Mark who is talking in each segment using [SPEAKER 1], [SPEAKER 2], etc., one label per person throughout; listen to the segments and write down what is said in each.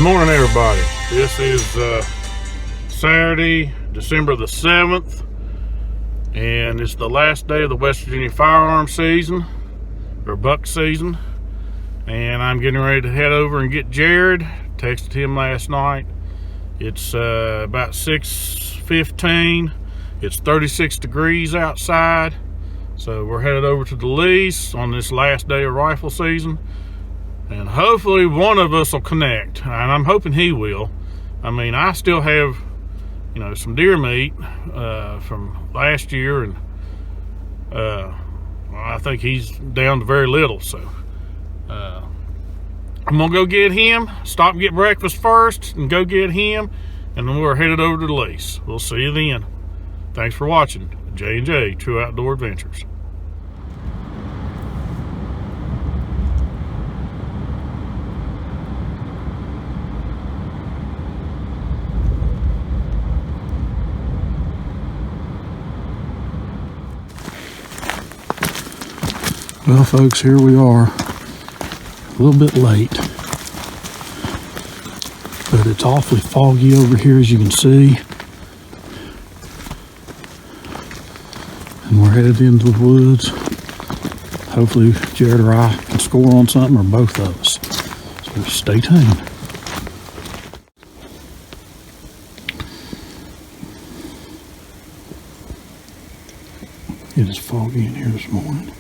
[SPEAKER 1] morning, everybody. This is Saturday, December the 7th, and it's the last day of the West Virginia firearm season, or buck season, and I'm getting ready to head over and get Jerod. Texted him last night. It's about 6:15. It's 36 degrees outside, so we're headed over to the lease on this last day of rifle season. And hopefully one of us will connect, and I'm hoping he will. I mean, I still have, some deer meat from last year, and I think he's down to very little. So I'm gonna go get him, stop and get breakfast first, and go get him, and then we're headed over to the lease. We'll see you then. Thanks for watching J&J True Outdoor Adventures.
[SPEAKER 2] Well, folks, here we are, a little bit late, but it's awfully foggy over here, as you can see, and we're headed into the woods. Hopefully Jerod or I can score on something, or both of us, so stay tuned. It is foggy in here this morning.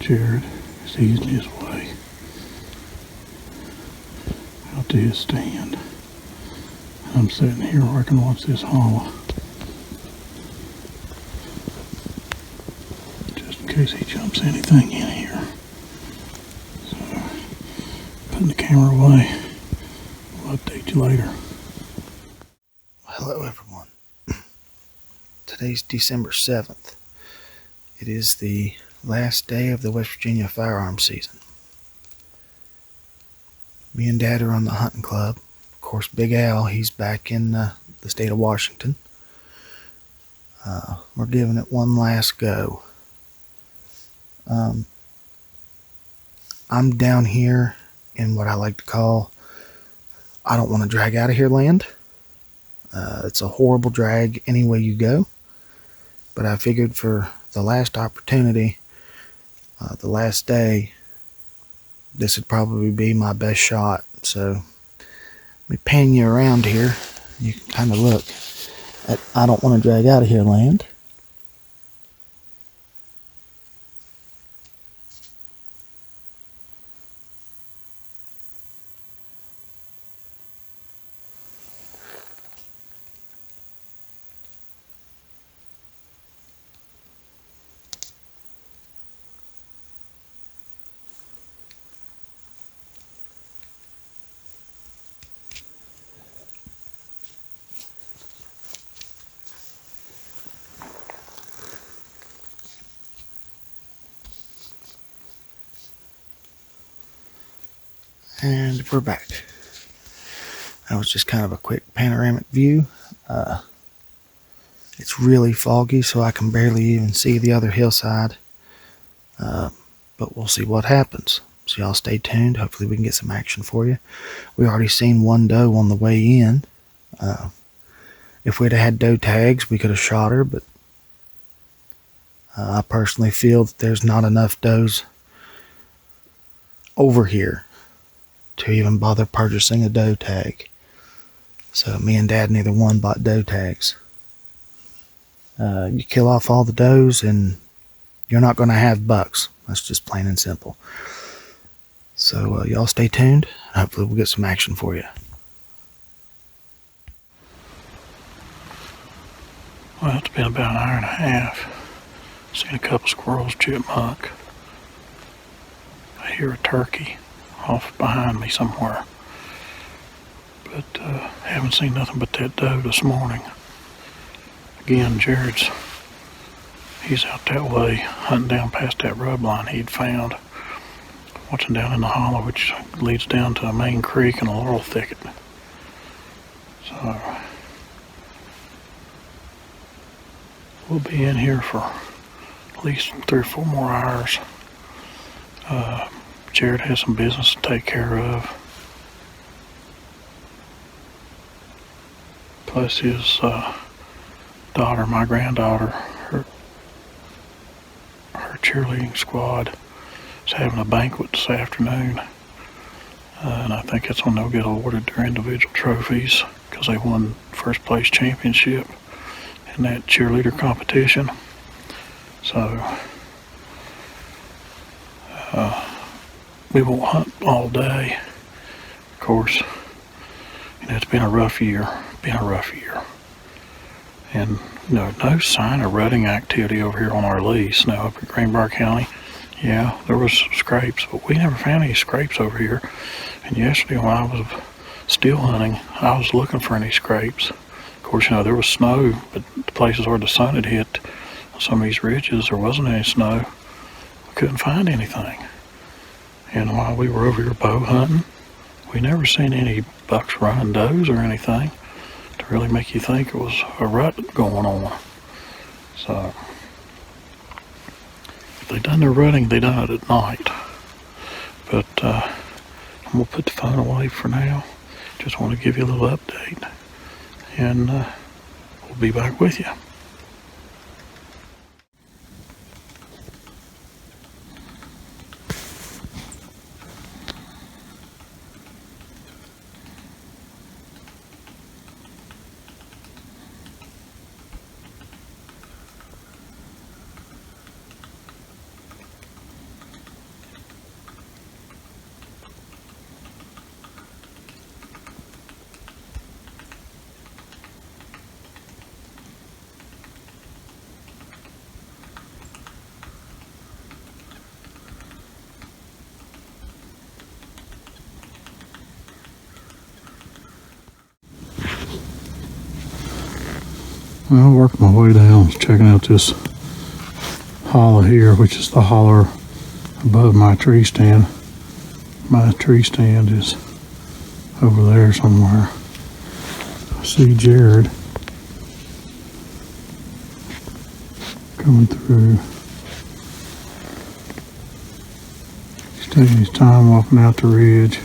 [SPEAKER 2] Jerod is easing his way out to his stand. I'm sitting here where I can watch this hollow, just in case he jumps anything in here. So, putting the camera away. We'll update you later.
[SPEAKER 3] Hello everyone. Today's December 7th. It is the last day of the West Virginia firearm season. Me and Dad are on the hunting club. Of course, Big Al, he's back in the state of Washington. We're giving it one last go. I'm down here in what I like to call, I don't want to drag out of here land. It's a horrible drag any way you go. But I figured for the last opportunity, the last day, this would probably be my best shot. So let me pan you around here. You can kind of look at I don't want to drag out of here land. And we're back. That was just kind of a quick panoramic view. It's really foggy, so I can barely even see the other hillside. But we'll see what happens. So y'all stay tuned. Hopefully we can get some action for you. We already seen one doe on the way in. If we'd have had doe tags, we could have shot her, but I personally feel that there's not enough does over here to even bother purchasing a doe tag. So me and Dad, neither one bought doe tags. You kill off all the does and you're not going to have bucks. That's just plain and simple. So y'all stay tuned. Hopefully we'll get some action for you.
[SPEAKER 2] Well, it's been about an hour and a half. Seen a couple squirrels, chipmunk. I hear a turkey off behind me somewhere, but haven't seen nothing but that doe this morning. Again, he's out that way, hunting down past that rub line he'd found, watching down in the hollow, which leads down to a main creek and a laurel thicket. So we'll be in here for at least 3 or 4 more hours. Jerod has some business to take care of. plus his daughter, my granddaughter, her cheerleading squad is having a banquet this afternoon. And I think it's when they'll get awarded their individual trophies because they won first place championship in that cheerleader competition. So we won't hunt all day. Of course, you know, it's been a rough year. And no sign of rutting activity over here on our lease. Now up at Greenbrier County, yeah, there was scrapes, but we never found any scrapes over here. And yesterday when I was still hunting, I was looking for any scrapes. Of course, you know, there was snow, but the places where the sun had hit some of these ridges, there wasn't any snow. We couldn't find anything. And while we were over here bow hunting, we never seen any bucks running does or anything to really make you think it was a rut going on. So if they done their rutting, they done it at night. But I'm gonna put the phone away for now. Just want to give you a little update, and we'll be back with you. Well, working my way down, checking out this hollow here, which is the holler above my tree stand. My tree stand is over there somewhere. I see Jerod coming through. He's taking his time walking out the ridge.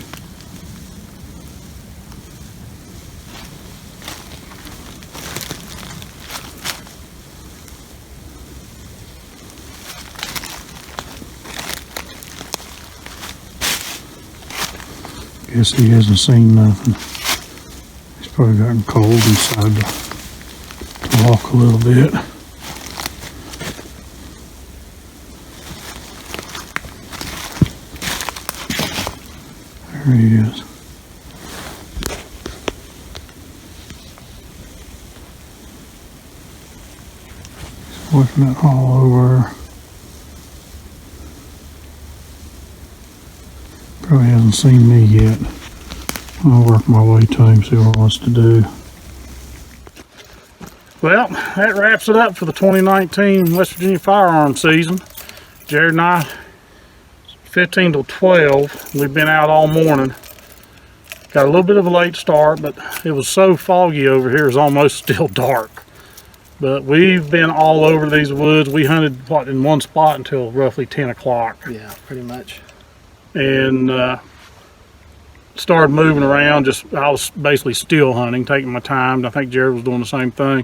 [SPEAKER 2] Guess he hasn't seen nothing. He's probably gotten cold and decided to walk a little bit. There he is. He's working that hollow over. Probably hasn't seen me yet. I'll work my way to him, see what he wants to do.
[SPEAKER 1] Well, that wraps it up for the 2019 West Virginia firearm season. Jerod and I, 15 till 12. We've been out all morning. Got a little bit of a late start, but it was so foggy over here, it's almost still dark. But we've been all over these woods. We hunted in one spot until roughly 10 o'clock.
[SPEAKER 3] Yeah, pretty much.
[SPEAKER 1] And started moving around. I was basically still hunting, taking my time. I think Jerod was doing the same thing.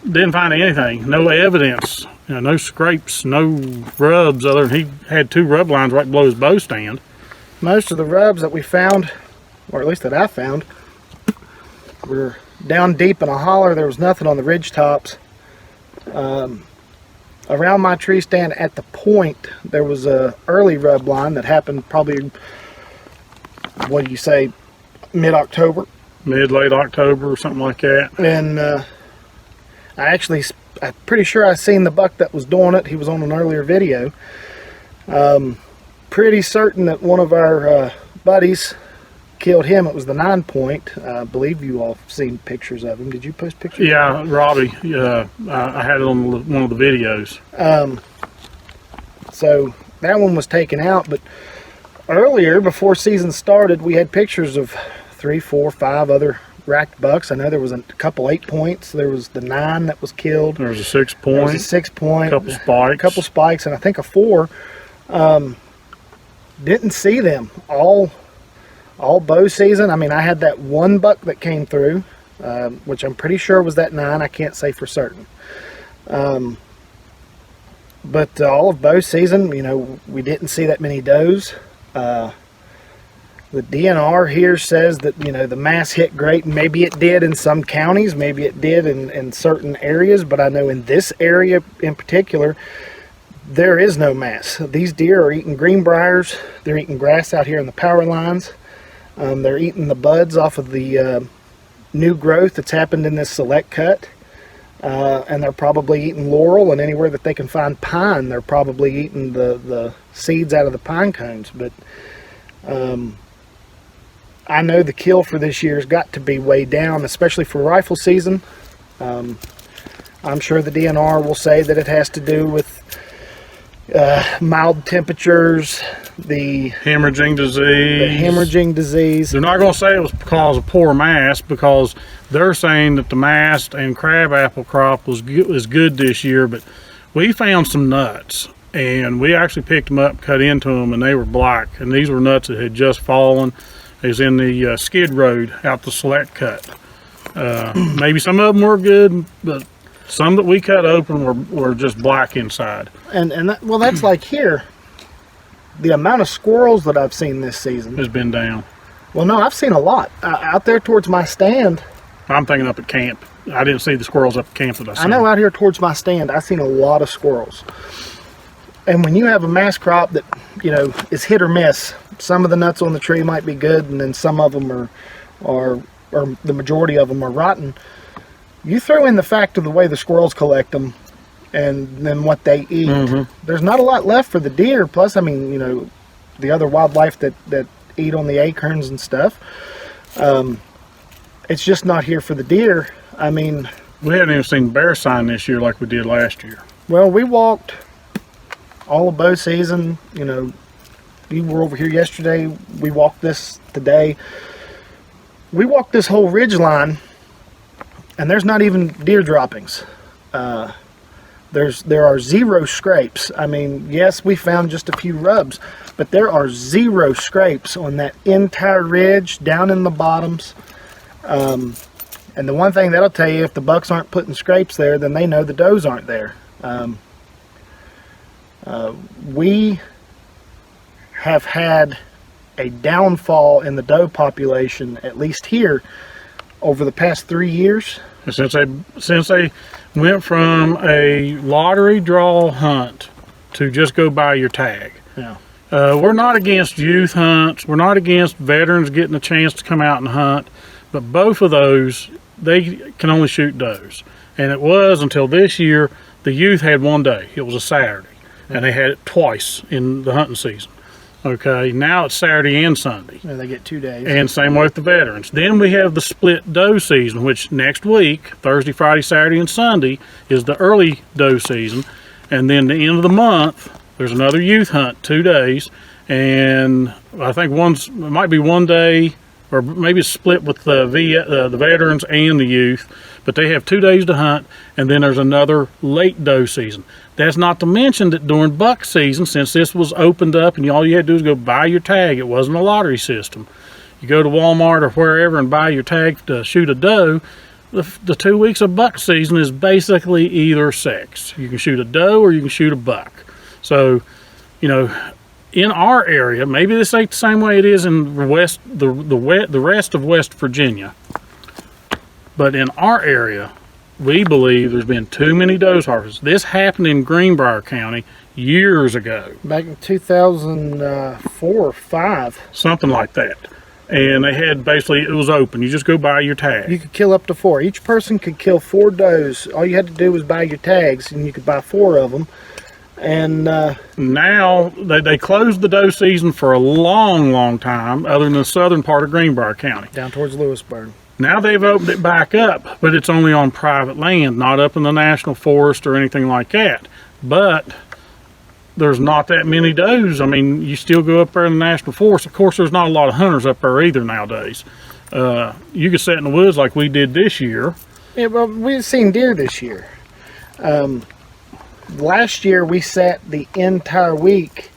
[SPEAKER 1] Didn't find anything, no evidence, no scrapes, no rubs, other than he had 2 rub lines right below his bow stand.
[SPEAKER 3] Most of the rubs that we found, or at least that I found, were down deep in a holler. There was nothing on the ridge tops. Around my tree stand at the point, there was a early rub line that happened probably, what do you say, mid-October?
[SPEAKER 1] Late October or something like that.
[SPEAKER 3] And I'm pretty sure I seen the buck that was doing it. He was on an earlier video. Pretty certain that one of our buddies killed him. It was the 9-point. I believe you all seen pictures of him. Did you post pictures?
[SPEAKER 1] Yeah, Robbie. I had it on one of the videos.
[SPEAKER 3] So that one was taken out, but earlier, before season started, we had pictures of 3, 4, 5 other racked bucks. I know there was a couple 8-points. There was the 9 that was killed.
[SPEAKER 1] There was a 6-point.
[SPEAKER 3] There was a 6-point.
[SPEAKER 1] A couple spikes.
[SPEAKER 3] And I think a 4. Didn't see them all bow season. I mean, I had that one buck that came through. which I'm pretty sure was that 9. I can't say for certain. But all of bow season, we didn't see that many does. The DNR here says that, the mass hit great, and maybe it did in some counties, maybe it did in certain areas, but I know in this area in particular, there is no mass. These deer are eating greenbriers, they're eating grass out here in the power lines, they're eating the buds off of the new growth that's happened in this select cut. And they're probably eating laurel, and anywhere that they can find pine, they're probably eating the seeds out of the pine cones. But I know the kill for this year's got to be way down, especially for rifle season. I'm sure the DNR will say that it has to do with mild temperatures, the
[SPEAKER 1] hemorrhaging disease. They're not going to say it was because of poor mast, because they're saying that the mast and crabapple crop was good this year. But we found some nuts, and we actually picked them up, cut into them, and they were black. And these were nuts that had just fallen. It was in the skid road out the select cut. Maybe some of them were good, but some that we cut open were just black inside.
[SPEAKER 3] And that's like here. The amount of squirrels that I've seen this season
[SPEAKER 1] has been down.
[SPEAKER 3] Well, no, I've seen a lot. Out there towards my stand.
[SPEAKER 1] I'm thinking up at camp. I didn't see the squirrels up at camp that I saw.
[SPEAKER 3] I know out here towards my stand, I've seen a lot of squirrels. And when you have a mass crop that, is hit or miss, some of the nuts on the tree might be good, and then some of them or the majority of them are rotten. You throw in the fact of the way the squirrels collect them, and then what they eat. There's not a lot left for the deer. Plus, the other wildlife that eat on the acorns and stuff. It's just not here for the deer. We
[SPEAKER 1] haven't even seen bear sign this year like we did last year.
[SPEAKER 3] Well, we walked all of bow season. You were over here yesterday. We walked this today. We walked this whole ridge line, and there's not even deer droppings. There are 0 scrapes. Yes, we found just a few rubs, but there are 0 scrapes on that entire ridge down in the bottoms. And the one thing that'll tell you, if the bucks aren't putting scrapes there, then they know the does aren't there. We have had a downfall in the doe population, at least here, over the past 3 years.
[SPEAKER 1] Since they went from a lottery draw hunt to just go buy your tag.
[SPEAKER 3] Yeah.
[SPEAKER 1] We're not against youth hunts. We're not against veterans getting a chance to come out and hunt. But both of those, they can only shoot does. And it was until this year, the youth had one day. It was a Saturday. And they had it twice in the hunting season. Okay, now it's Saturday and Sunday.
[SPEAKER 3] Yeah, they get 2 days.
[SPEAKER 1] And same way with the veterans. Then we have the split doe season, which next week, Thursday, Friday, Saturday, and Sunday, is the early doe season. And then the end of the month, there's another youth hunt, 2 days. And I think it might be 1 day, or maybe it's split with the veterans and the youth. But they have 2 days to hunt, and then there's another late doe season. That's not to mention that during buck season, since this was opened up and all you had to do is go buy your tag, it wasn't a lottery system. You go to Walmart or wherever and buy your tag to shoot a doe. The 2 weeks of buck season is basically either sex. You can shoot a doe or you can shoot a buck. So, in our area, maybe this ain't the same way it is in the rest of West Virginia, but in our area, we believe there's been too many doe harvests. This happened in Greenbrier County years ago.
[SPEAKER 3] Back in 2004 or 5.
[SPEAKER 1] Something like that. And they had basically, it was open. You just go buy your tag.
[SPEAKER 3] You could kill up to 4. Each person could kill 4 does. All you had to do was buy your tags, and you could buy 4 of them. And
[SPEAKER 1] now they closed the doe season for a long time, other than the southern part of Greenbrier County.
[SPEAKER 3] Down towards Lewisburg.
[SPEAKER 1] Now they've opened it back up, but it's only on private land, not up in the national forest or anything like that. But there's not that many does. You still go up there in the national forest. Of course, there's not a lot of hunters up there either nowadays. You could sit in the woods like we did this year.
[SPEAKER 3] Yeah, well, we've seen deer this year. Last year we sat the entire week,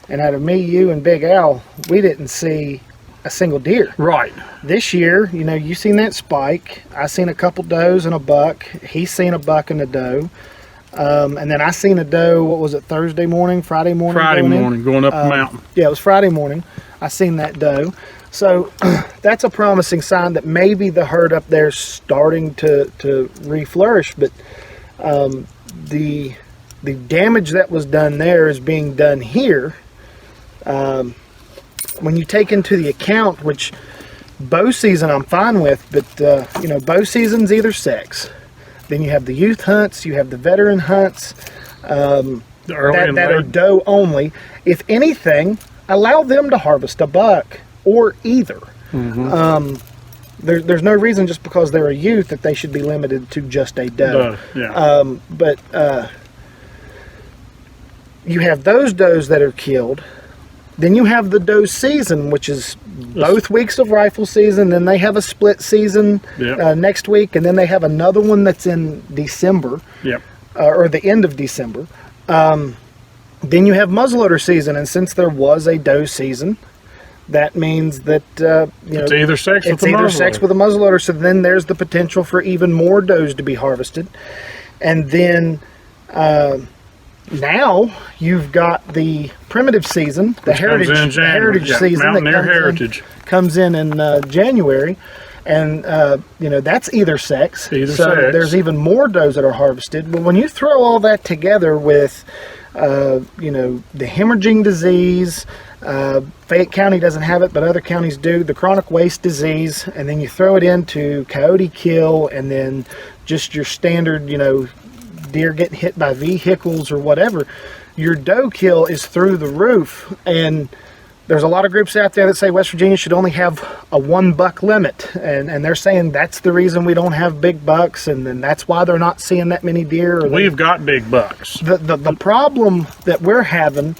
[SPEAKER 3] and out of me, you, and Big Al, we didn't see a single deer.
[SPEAKER 2] Right.
[SPEAKER 3] This year, you know, you seen that spike. I seen a couple does and a buck. He's seen a buck and a doe. And then I seen a doe, what was it, Thursday morning, Friday morning?
[SPEAKER 2] Going up the mountain.
[SPEAKER 3] Yeah, it was Friday morning. I seen that doe. So that's a promising sign that maybe the herd up there is starting to re-flourish. But the damage that was done there is being done here. When you take into the account, which bow season I'm fine with, but you know, bow season's either sex. Then you have the youth hunts, you have the veteran hunts that are doe only. If anything, allow them to harvest a buck or either. There's no reason just because they're a youth that they should be limited to just a doe. But you have those does that are killed. Then you have the doe season, which is both weeks of rifle season. Then they have a split season next week, and then they have another one that's in December, or the end of December. Then you have muzzleloader season, and since there was a doe season, that means that you know,
[SPEAKER 2] it's either sex with
[SPEAKER 3] a muzzleloader. So then there's the potential for even more does to be harvested, and then. Now you've got the primitive season, the heritage season that comes in January, and you know, that's either sex. There's even more does that are harvested. But when you throw all that together with you know, the hemorrhaging disease, Fayette County doesn't have it, but other counties do, the chronic waste disease, and then you throw it into coyote kill, and then just your standard, you know, deer getting hit by vehicles or whatever, your doe kill is through the roof. And there's a lot of groups out there that say West Virginia should only have a 1 buck limit, and they're saying that's the reason we don't have big bucks, and then that's why they're not seeing that many deer.
[SPEAKER 2] We've got big bucks.
[SPEAKER 3] The problem that we're having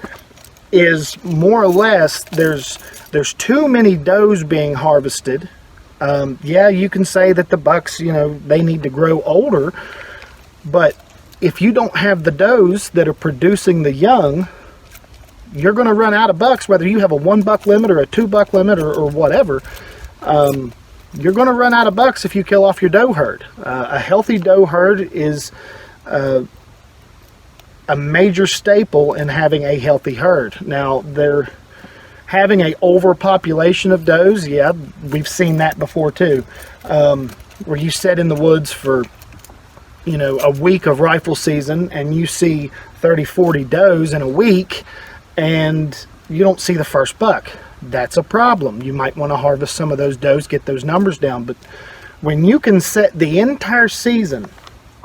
[SPEAKER 3] is more or less there's too many does being harvested. Yeah, you can say that the bucks, you know, they need to grow older, but if you don't have the does that are producing the young, you're going to run out of bucks, whether you have a 1 buck limit or a 2 buck limit or whatever. You're going to run out of bucks if you kill off your doe herd. A healthy doe herd is a major staple in having a healthy herd. Now, they're having an overpopulation of does. Yeah, we've seen that before too, where you sit in the woods for, you know, a week of rifle season and you see 30-40 does in a week and you don't see the first buck. That's a problem. You might want to harvest some of those does, get those numbers down. But when you can set the entire season,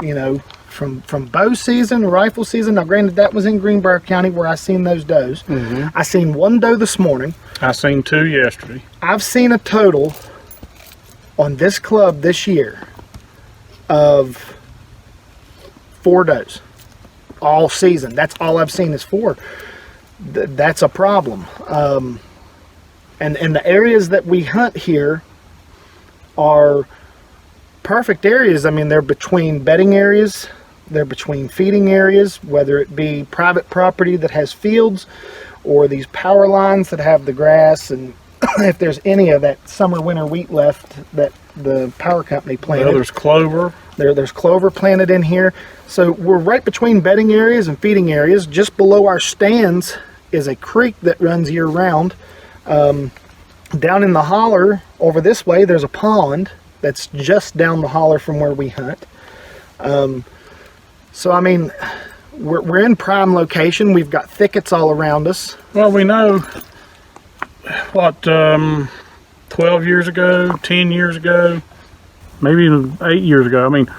[SPEAKER 3] you know, from bow season, rifle season, now granted that was in Greenbrier County where I seen those does. I seen 1 doe this morning.
[SPEAKER 2] I seen 2 yesterday.
[SPEAKER 3] I've seen a total on this club this year of 4 does all season. That's all I've seen is 4. That's a problem. And the areas that we hunt here are perfect areas. I mean, they're between bedding areas, they're between feeding areas, whether it be private property that has fields or these power lines that have the grass, and if there's any of that summer winter wheat left that the power company planted.
[SPEAKER 2] Well, there's clover.
[SPEAKER 3] There's clover planted in here. So we're right between bedding areas and feeding areas. Just below our stands is a creek that runs year round. Down in the holler over this way, there's a pond that's just down the holler from where we hunt. So I mean, we're in prime location. We've got thickets all around us.
[SPEAKER 2] Well, we know what 12 years ago, 10 years ago, maybe even 8 years ago. I mean,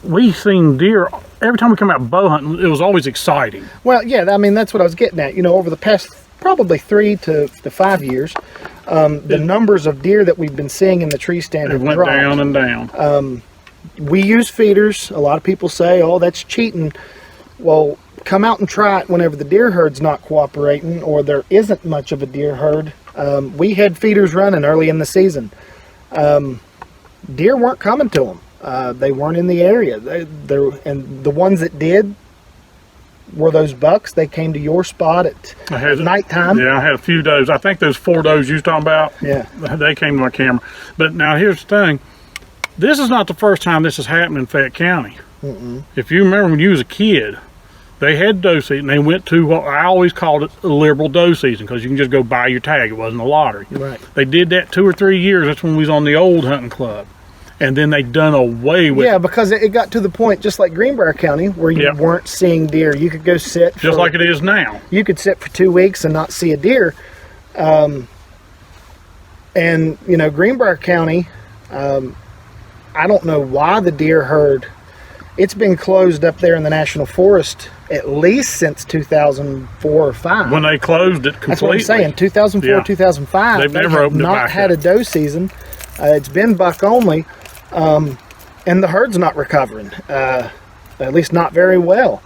[SPEAKER 2] we seen deer every time we come out bow hunting. It was always exciting.
[SPEAKER 3] Well, yeah, I mean, that's what I was getting at. You know, over the past probably 3 to 5 years, the numbers of deer that we've been seeing in the tree stand have
[SPEAKER 2] went
[SPEAKER 3] dropped.
[SPEAKER 2] down and down.
[SPEAKER 3] We use feeders. A lot of people say, oh, that's cheating. Well, come out and try it whenever the deer herd's not cooperating or there isn't much of a deer herd. We had feeders running early in the season. Deer weren't coming to them. They weren't in the area. And the ones that did, were those bucks? They came to your spot at nighttime?
[SPEAKER 2] Yeah, I had a few does. I think those 4 does you was talking about,
[SPEAKER 3] Yeah.
[SPEAKER 2] they came to my camera. But now here's the thing. This is not the first time this has happened in Fayette County. If you remember when you was a kid, they had doe season. They went to what I always called it a liberal doe season, because you can just go buy your tag. It wasn't a lottery.
[SPEAKER 3] Right.
[SPEAKER 2] They did that 2 or 3 years. That's when we was on the old hunting club. And then they done away with
[SPEAKER 3] Yeah, because it got to the point, just like Greenbrier County, where you weren't seeing deer. You could go sit
[SPEAKER 2] just like it is now.
[SPEAKER 3] You could sit for 2 weeks and not see a deer. And, you know, Greenbrier County, I don't know why the deer herd, it's been closed up there in the National Forest at least since 2004 or 5.
[SPEAKER 2] When they closed it completely.
[SPEAKER 3] That's what I'm saying, 2004, 2005.
[SPEAKER 2] They've never opened it back
[SPEAKER 3] not had
[SPEAKER 2] up.
[SPEAKER 3] a doe season. It's been buck only, and the herd's not recovering, at least not very well.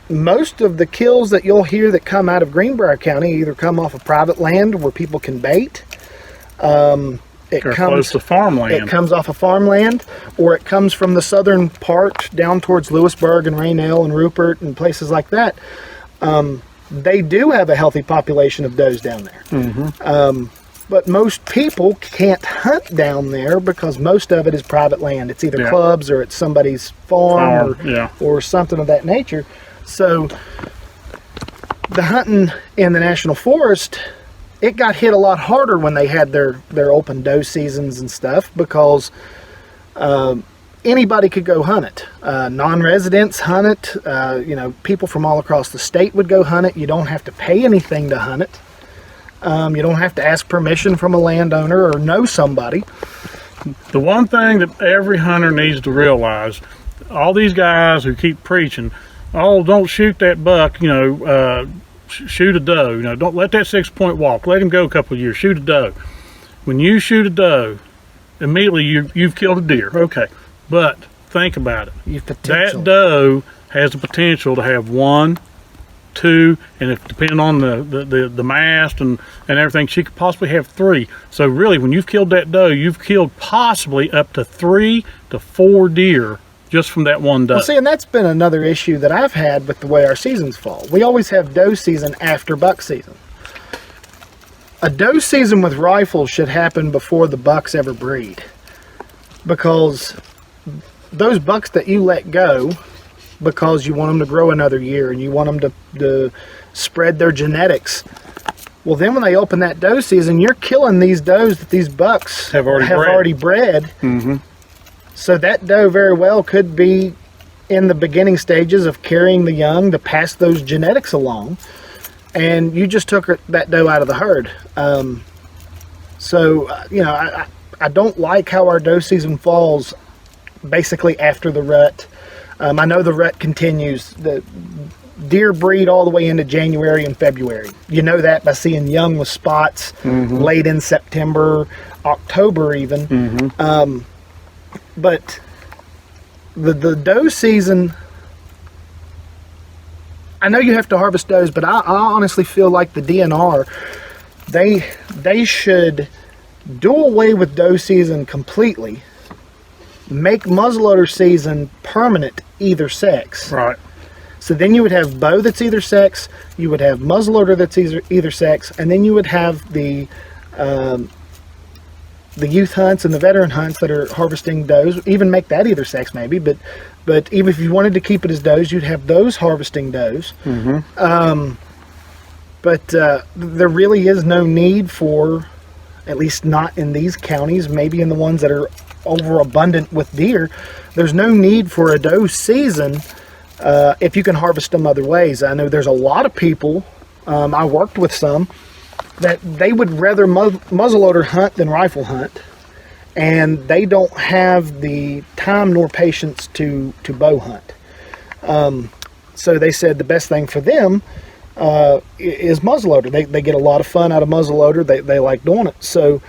[SPEAKER 3] Most of the kills that you'll hear that come out of Greenbrier County either come off of private land where people can bait. It
[SPEAKER 2] They're
[SPEAKER 3] comes
[SPEAKER 2] close to farmland.
[SPEAKER 3] It comes off of farmland, or it comes from the southern part down towards Lewisburg and Raynell and Rupert and places like that. They do have a healthy population of does down there. But most people can't hunt down there because most of it is private land. It's either clubs or it's somebody's farm or something of that nature. So the hunting in the National Forest, it got hit a lot harder when they had their open doe seasons and stuff, because anybody could go hunt it. Non-residents hunt it. You know, people from all across the state would go hunt it. You don't have to pay anything to hunt it. You don't have to ask permission from a landowner or know somebody.
[SPEAKER 2] The one thing that every hunter needs to realize, all these guys who keep preaching, oh, don't shoot that buck, you know, shoot a doe, you know, don't let that 6-point walk, let him go a couple of years, shoot a doe. When you shoot a doe, immediately you've killed a deer, okay, but think about it. That doe has the potential to have 1, 2, and if depending on the mast and everything, she could possibly have 3. So really, when you've killed that doe, you've killed possibly up to 3 to 4 deer just from that one doe.
[SPEAKER 3] Well, see, and that's been another issue that I've had with the way our seasons fall. We always have doe season after buck season. A doe season with rifles should happen before the bucks ever breed, because those bucks that you let go because you want them to grow another year and you want them to spread their genetics, well, then when they open that doe season, you're killing these does that these bucks have already bred. So that doe very well could be in the beginning stages of carrying the young to pass those genetics along, and you just took that doe out of the herd. So, you know, I don't like how our doe season falls basically after the rut. I know the rut continues. The deer breed all the way into January and February. You know that by seeing young with spots late in September, October even. But the doe season, I know you have to harvest does, but I honestly feel like the DNR, they should do away with doe season completely. Make muzzleloader season permanent either sex.
[SPEAKER 2] Right.
[SPEAKER 3] So then you would have bow that's either sex, you would have muzzleloader that's either sex, and then you would have the youth hunts and the veteran hunts that are harvesting does. Even make that either sex maybe, but even if you wanted to keep it as does, you'd have those harvesting does. But there really is no need for, at least not in these counties, maybe in the ones that are overabundant with deer, there's no need for a doe season if you can harvest them other ways. I know there's a lot of people, I worked with some, that they would rather muzzleloader hunt than rifle hunt, and they don't have the time nor patience to bow hunt. So they said the best thing for them is muzzleloader. They get a lot of fun out of muzzleloader. They like doing it. So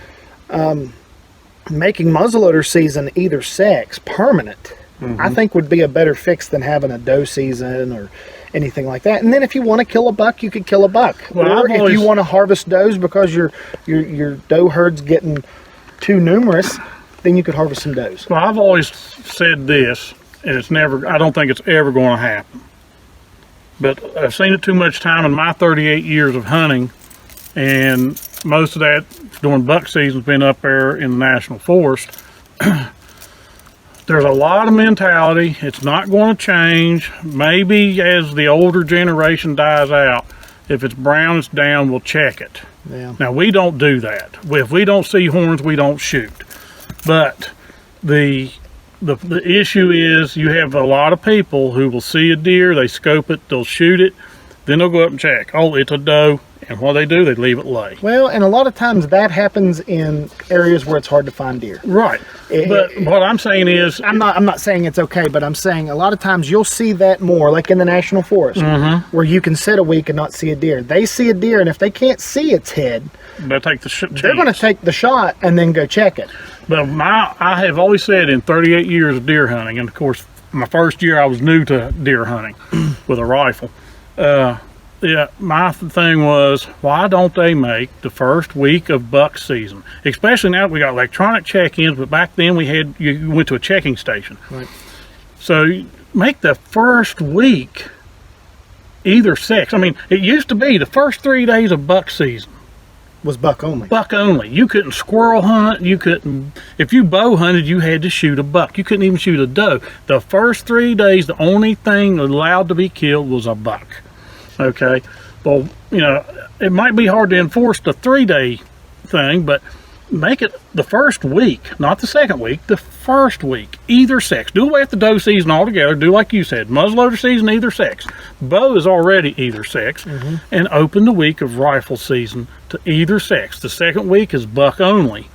[SPEAKER 3] making muzzleloader season either sex permanent, I think would be a better fix than having a doe season or anything like that. And then if you want to kill a buck, you could kill a buck.
[SPEAKER 2] Well,
[SPEAKER 3] or if you want to harvest does because your doe herd's getting too numerous, then you could harvest some does.
[SPEAKER 2] Well, I've always said this, and I don't think it's ever going to happen. but I've seen it too much time in my 38 years of hunting, and most of that during buck season has been up there in the national forest. There's a lot of mentality. It's not going to change. Maybe as the older generation dies out, if it's brown, it's down, we'll check it.
[SPEAKER 3] Yeah.
[SPEAKER 2] Now, we don't do that. If we don't see horns, we don't shoot. But the issue is you have a lot of people who will see a deer, they scope it, they'll shoot it, then they'll go up and check. Oh, it's a doe. And what they do, they leave it lay.
[SPEAKER 3] Well, and a lot of times that happens in areas where it's hard to find deer.
[SPEAKER 2] Right. But what I'm saying is,
[SPEAKER 3] I'm not saying it's okay, but I'm saying a lot of times you'll see that more, like in the national forest, where you can sit a week and not see a deer. They see a deer, and if they can't see its head,
[SPEAKER 2] they'll take the chance.
[SPEAKER 3] They're going to take the shot and then go check it.
[SPEAKER 2] But I have always said in 38 years of deer hunting, and of course, my first year I was new to deer hunting with a rifle. Yeah, my thing was, why don't they make the first week of buck season? Especially now that we got electronic check-ins, but back then you went to a checking station.
[SPEAKER 3] Right.
[SPEAKER 2] So make the first week either sex. I mean, it used to be the first 3 days of buck season
[SPEAKER 3] Was buck only.
[SPEAKER 2] buck only. You couldn't squirrel hunt. You couldn't, if you bow hunted, you had to shoot a buck. You couldn't even shoot a doe. The first 3 days, the only thing allowed to be killed was a buck. Okay, well, you know, it might be hard to enforce the 3-day thing, but make it the first week, not the second week, the first week, either sex. Do away with the doe season altogether. Do like you said, muzzleloader season, either sex. Bow is already either sex, and open the week of rifle season to either sex. The second week is buck only,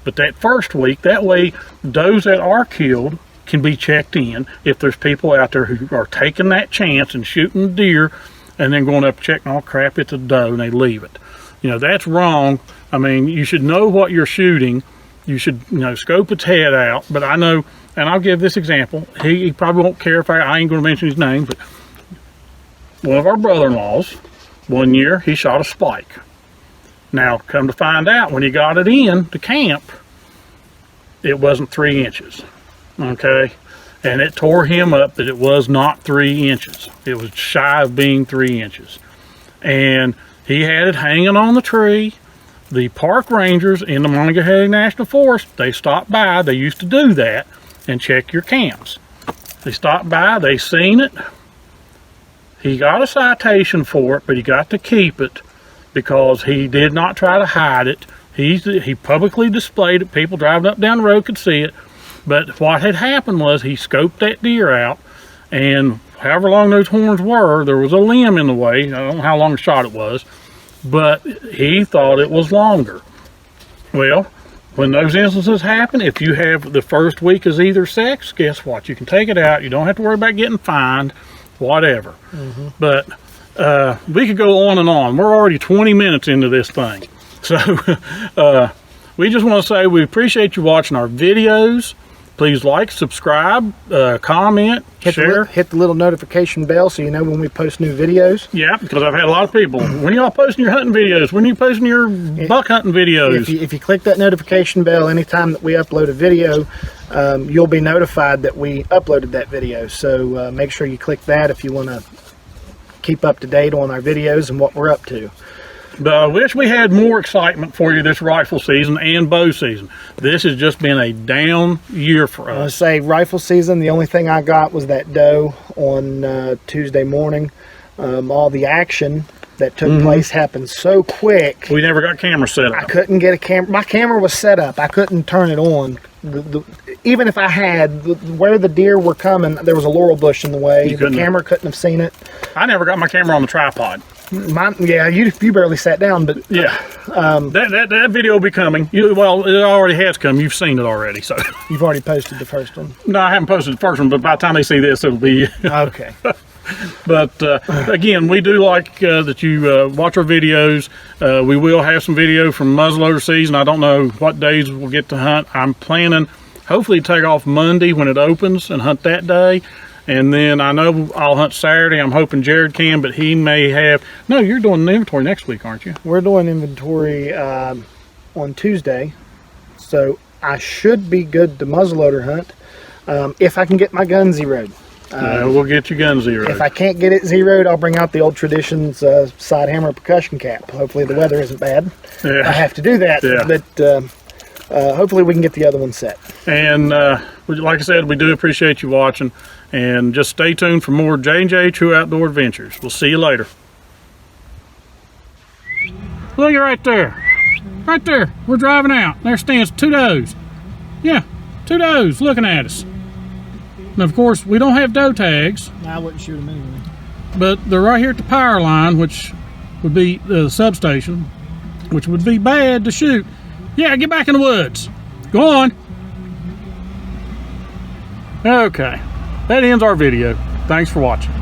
[SPEAKER 2] but that first week, that way, does that are killed can be checked in. If there's people out there who are taking that chance and shooting deer, and then going up checking, oh crap, it's a doe, and they leave it. You know, that's wrong. I mean, you should know what you're shooting. You should, you know, scope its head out. But I know, and I'll give this example. He probably won't care if I ain't going to mention his name, but one of our brother-in-laws, one year, he shot a spike. Now, come to find out, when he got it in to camp, it wasn't 3 inches, okay? And it tore him up that it was not 3 inches. It was shy of being 3 inches. And he had it hanging on the tree. The park rangers in the Monongahela National Forest, they stopped by. They used to do that and check your camps. They stopped by, they seen it. He got a citation for it, but he got to keep it because he did not try to hide it. He publicly displayed it. People driving up down the road could see it. But what had happened was he scoped that deer out, and however long those horns were, there was a limb in the way. I don't know how long a shot it was, but he thought it was longer. Well, when those instances happen, if you have the first week as either sex, guess what? You can take it out. You don't have to worry about getting fined, whatever. But we could go on and on. We're already 20 minutes into this thing. So we just want to say we appreciate you watching our videos. Please like, subscribe, comment, share.
[SPEAKER 3] Hit the little notification bell so you know when we post new videos.
[SPEAKER 2] Yeah, because I've had a lot of people. When y'all posting your hunting videos? When are you posting your buck hunting videos?
[SPEAKER 3] If you click that notification bell anytime that we upload a video, you'll be notified that we uploaded that video. So make sure you click that if you want to keep up to date on our videos and what we're up to.
[SPEAKER 2] But I wish we had more excitement for you this rifle season and bow season. This has just been a down year for us.
[SPEAKER 3] I say rifle season, the only thing I got was that doe on Tuesday morning. All the action that took place happened so quick.
[SPEAKER 2] We never got camera set up.
[SPEAKER 3] I couldn't get a camera. My camera was set up. I couldn't turn it on. Even if I had, where the deer were coming, there was a laurel bush in the way. The camera couldn't have seen it.
[SPEAKER 2] I never got my camera on the tripod.
[SPEAKER 3] Yeah, you barely sat down, but
[SPEAKER 2] yeah, that video will be coming. Well, it already has come. You've seen it already, so
[SPEAKER 3] you've already posted the first one.
[SPEAKER 2] No, I haven't posted the first one, but by the time they see this, it'll be
[SPEAKER 3] okay.
[SPEAKER 2] But again, we do like that you watch our videos. We will have some video from muzzleloader season. I don't know what days we'll get to hunt. I'm planning, hopefully, to take off Monday when it opens and hunt that day. And then I know I'll hunt Saturday. I'm hoping Jerod can, but he may have. No, you're doing the inventory next week, aren't you?
[SPEAKER 3] We're doing inventory on Tuesday, so I should be good to muzzleloader hunt if I can get my gun zeroed.
[SPEAKER 2] We'll get your gun zeroed.
[SPEAKER 3] If I can't get it zeroed, I'll bring out the old Traditions side hammer percussion cap. Hopefully the weather isn't bad.
[SPEAKER 2] Yeah.
[SPEAKER 3] I have to do that,
[SPEAKER 2] Yeah.
[SPEAKER 3] but hopefully we can get the other one set.
[SPEAKER 2] And like I said, we do appreciate you watching. And just stay tuned for more J&J True Outdoor Adventures. We'll see you later. Look at right there. Right there. We're driving out. There stands 2 does. Yeah, 2 does looking at us. And of course, we don't have doe tags,
[SPEAKER 3] I wouldn't shoot them anyway.
[SPEAKER 2] but they're right here at the power line, which would be the substation, which would be bad to shoot. Yeah, get back in the woods. Go on. Okay, that ends our video. Thanks for watching.